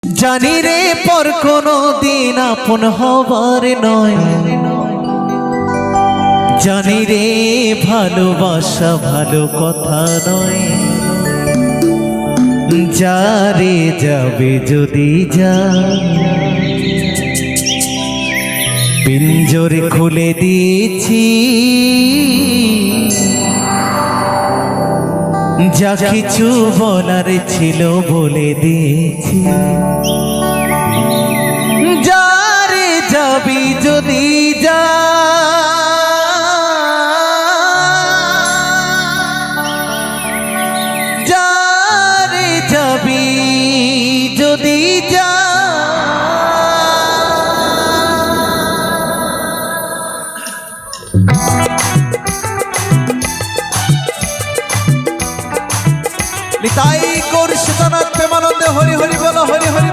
জানি রে পর কোনো দিন আপন হবার নয়, জানি রে ভালোবাসা ভালো কথা নয়। যারে যাবে যদি যা, পিঞ্জরে খুলে দিয়েছি, যা কিছু বলার ছিল বলে দিয়েছি। যারে যাবি যদি যা, যারে যাবি যদি যা, নিতাই গৌর সীতানাথ প্রেমানন্দে হরি হরি বলো, হরি হরি।